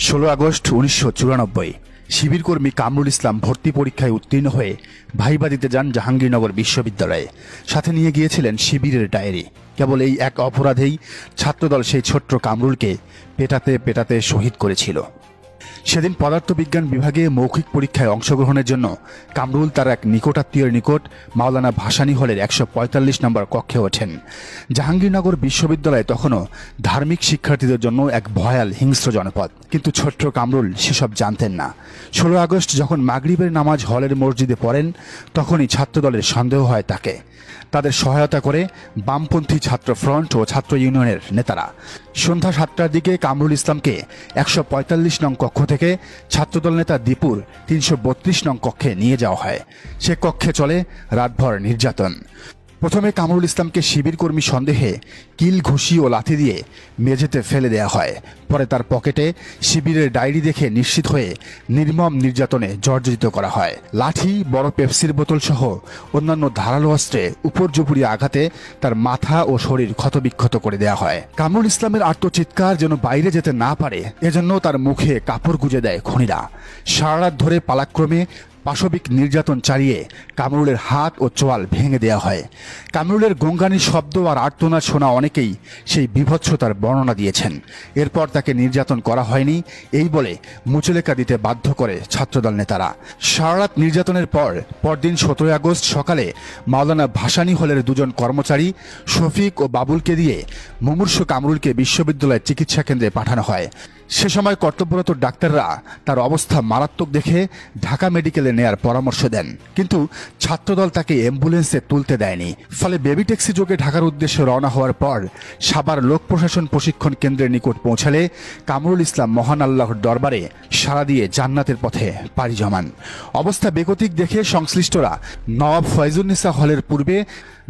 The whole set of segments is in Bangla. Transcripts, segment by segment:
16 আগস্ট 1994 শিবির কর্মী কামরুল ইসলাম ভর্তি পরীক্ষায় উত্তীর্ণ হয়ে ভাইবা দিতে যান জাহাঙ্গীরনগর বিশ্ববিদ্যালয়ে। সাথে নিয়ে গিয়েছিলেন শিবিরের ডায়েরি। কেবল এই এক অপরাধেই ছাত্রদল সেই ছোট্ট কামরুলকে পেটাতে পেটাতে শহীদ করেছিল। সেদিন পদার্থবিজ্ঞান বিভাগে মৌখিক পরীক্ষায় অংশগ্রহণের জন্য কামরুল তার এক নিকটাত্মীয়ের নিকট মাওলানা ভাসানী হলের 145 নম্বর কক্ষে ওঠেন। জাহাঙ্গীরনগর বিশ্ববিদ্যালয় তখনও ধার্মিক শিক্ষার্থীদের জন্য এক ভয়াল হিংস্র জনপদ, কিন্তু ছোট্ট কামরুল সেসব জানতেন না। 16 আগস্ট যখন মাগরিবের নামাজ হলের মসজিদে পড়েন, তখনই ছাত্রদলের সন্দেহ হয় তাকে। তাদের সহায়তা করে বামপন্থী ছাত্র ফ্রন্ট ও ছাত্র ইউনিয়নের নেতারা। সন্ধ্যা 7টার দিকে কামরুল ইসলামকে 145 নং কক্ষ থেকে ছাত্রদল নেতা দীপুর 332 নং কক্ষে নিয়ে যাওয়া হয়। সে কক্ষে চলে রাতভর নির্যাতন। প্রথমে কামরুল ইসলামকে শিবির কর্মী সন্দেহে কিল, ঘুষি ও লাথি দিয়ে মেঝেতে ফেলে দেওয়া হয়। পরে তার পকেটে শিবিরের ডায়েরি দেখে নিশ্চিত হয়ে নির্মম নির্যাতনে জর্জরিত করা হয়। লাঠি, বড় পেপসির বোতল সহ অন্যান্য ধারালো অস্ত্রে উপর্যুপরি আঘাতে তার মাথা ও শরীর ক্ষতবিক্ষত করে দেওয়া হয়। কামরুল ইসলামের আত্মচিৎকার যেন বাইরে যেতে না পারে, এজন্য তার মুখে কাপড় গুজে দেয় খুনিরা। সারা রাত ধরে পালাক্রমে পাশবিক নির্যাতন চালিয়ে কামরুলের হাত ও চোয়াল ভেঙে দেওয়া হয়। কামরুলের গঙ্গানির শব্দ আর আর্তনাদ শোনা অনেকেই সেই বীভৎসতার বর্ণনা দিয়েছেন। এরপর তাকে নির্যাতন করা হয়নি এই বলে মুচলেকা দিতে বাধ্য করে ছাত্রদল নেতারা। সারা রাত নির্যাতনের পরদিন 17 আগস্ট সকালে মাওলানা ভাসানী হলের দুজন কর্মচারী শফিক ও বাবুলকে দিয়ে মুমূর্ষু কামরুলকে বিশ্ববিদ্যালয়ের চিকিৎসা কেন্দ্রে পাঠানো হয়। সে সময় কর্তব্যরত ডাক্তাররা তার অবস্থা মারাত্মক দেখে ঢাকা মেডিকেলে নেয়ার পরামর্শ দেন, কিন্তু ছাত্রদল তাকে অ্যাম্বুলেন্সে তুলতে দেয়নি। ফলে বেবি ট্যাক্সি যোগে ঢাকার উদ্দেশ্যে রওনা হওয়ার পর সাভার লোক প্রশাসন প্রশিক্ষণ কেন্দ্রের নিকট পৌঁছালে কামরুল ইসলাম মহান আল্লাহর দরবারে সাড়া দিয়ে জান্নাতের পথে পাড়ি জমান। অবস্থা বেগতিক দেখে সংশ্লিষ্টরা নওয়াব ফয়জুন্নিসা হলের পূর্বে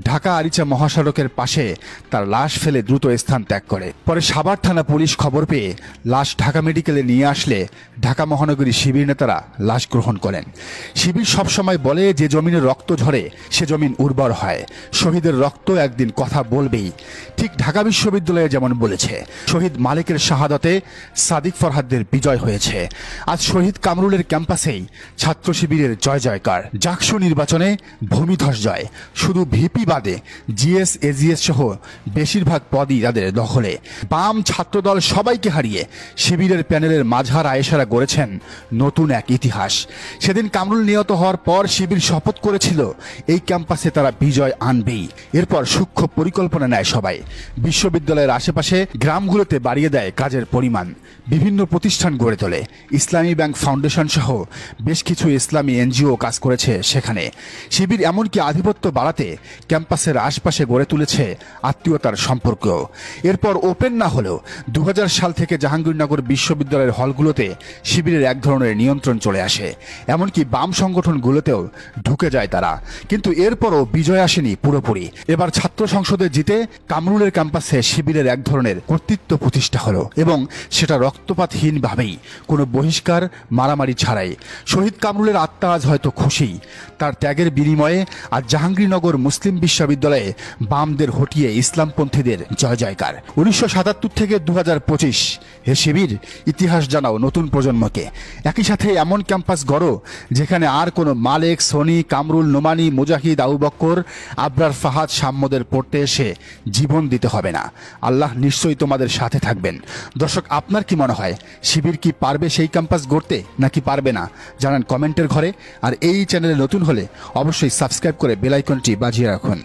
ঢাকা আরিচা মহাসড়কের পাশে তার লাশ ফেলে দ্রুত স্থান ত্যাগ করে। পরে সাভার থানা পুলিশ খবর পেয়ে লাশ ঢাকা মেডিকেলে নিয়ে আসলে ঢাকা মহানগরী শিবির নেতারা লাশ গ্রহণ করেন। শিবির সবসময় বলে, যে জমিনে রক্ত ঝরে সে জমিন উর্বর হয়। শহীদের রক্ত একদিন কথা বলবেই। ঠিক ঢাকা বিশ্ববিদ্যালয়ে যেমন বলেছে, শহীদ মালিকের শাহাদতে সাদিক ফরহাদদের বিজয় হয়েছে। আজ শহীদ কামরুলের ক্যাম্পাসেই ছাত্র শিবিরের জয় জয়কার। জাকসু নির্বাচনে ভূমিধস জয়। শুধু ভিপি বাদে জিএস, এজিএস সহ বেশিরভাগ পদই তাদের দখলে। বাম ছাত্রদল সবাইকে হারিয়ে শিবিরের প্যানেলের মাঝার আয়েশারা গড়েছেন নতুন এক ইতিহাস। সেদিন কামরুল নিহত হওয়ার পর শিবির শপথ করেছিল এই ক্যাম্পাসে তারা বিজয় আনবেই। এরপর সূক্ষ্ম পরিকল্পনা নেয় সবাই। বিশ্ববিদ্যালয়ের আশেপাশে গ্রামগুলোতে বাড়িয়ে দেয় কাজের পরিমাণ। বিভিন্ন প্রতিষ্ঠান গড়ে তোলে। ইসলামী ব্যাংক ফাউন্ডেশন সহ বেশ কিছু ইসলামী এনজিও কাজ করেছে সেখানে। শিবির এমনকি আধিপত্য বাড়াতে ক্যাম্পাসের আশপাশে গড়ে তুলেছে আত্মীয়তার সম্পর্ক। এরপর ওপেন না হলেও 2000 সাল থেকে জাহাঙ্গীরনগর বিশ্ববিদ্যালয়ের হলগুলোতে শিবিরের এক ধরনের নিয়ন্ত্রণ চলে আসে। এমনকি বাম সংগঠনগুলোতেও ঢুকে যায় তারা। কিন্তু এরপরও বিজয় আসেনি পুরোপুরি। এবার ছাত্র সংসদে জিতে কামরুলের ক্যাম্পাসে শিবিরের এক ধরনের কর্তৃত্ব প্রতিষ্ঠা হলো, এবং সেটা রক্তপাতহীনভাবেই, কোনো বহিষ্কার, মারামারি ছাড়াই। শহীদ কামরুলের আত্মা আজ হয়তো খুশি। তার ত্যাগের বিনিময়ে আজ জাহাঙ্গীরনগর মুসলিম বিশ্ববিদ্যালয়ে বামদের হটিয়ে ইসলামপন্থীদের জয় জয়কার। 1977 থেকে 2025 হে শিবির, ইতিহাস জানাও নতুন প্রজন্মকে। একই সাথে এমন ক্যাম্পাস গড়ো যেখানে আর কোনো মালেক, সনি, কামরুল, নোমানি, মুজাহিদ, আবু বক্কর, আবরার, ফাহাদ, সাম্যদের পড়তে এসে জীবন দিতে হবে না। আল্লাহ নিশ্চয়ই তোমাদের সাথে থাকবেন। দর্শক, আপনার কি মনে হয়, শিবির কি পারবে সেই ক্যাম্পাস গড়তে নাকি পারবে না? জানান কমেন্টের ঘরে। আর এই চ্যানেলে নতুন হলে অবশ্যই সাবস্ক্রাইব করে বেল আইকনটি বাজিয়ে রাখুন।